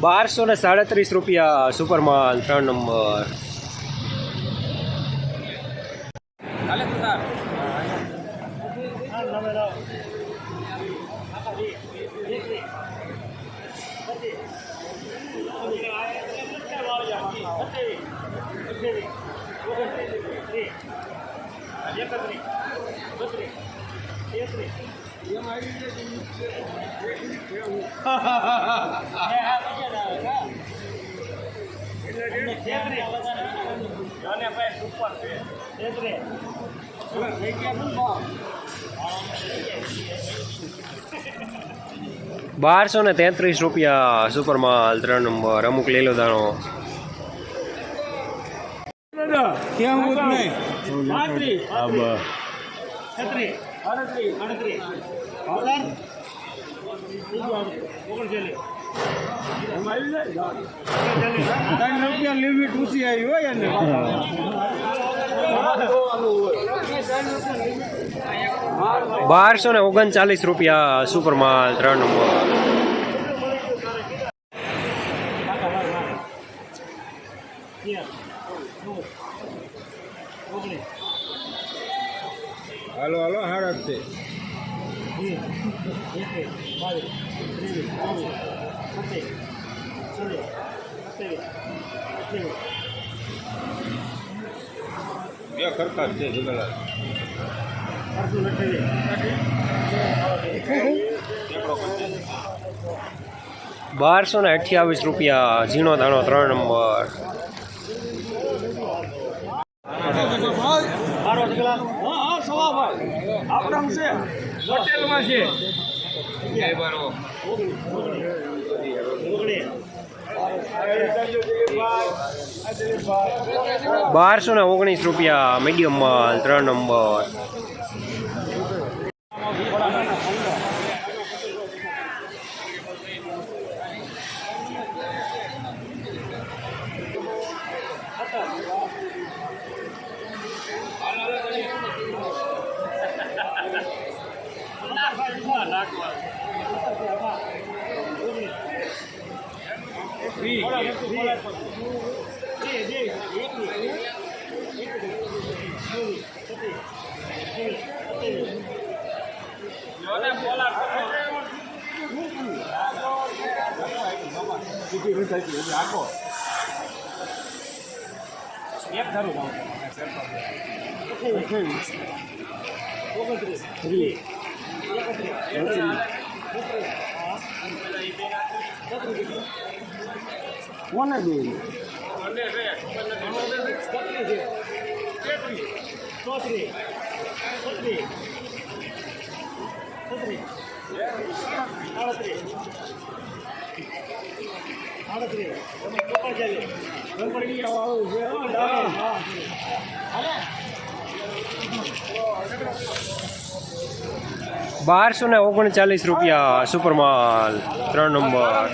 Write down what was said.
₹1237 super માલ 3 number. ₹1233 super માલ 3 number. અમુક લઈ લો દાણો। લિમિટ ઊંચી આવી હોય ને ₹1239 સુપર માલ 3 નંબર। હાલો હાલો હારત છે બે ખરખા છે જુગાલા ₹1228 ઝીણો દાણો 3 નંબર। હોટેલમાં છે ₹1219 મીડિયમ માલ 3 નંબર। ₹1239 સુપર માલ 3 નંબર।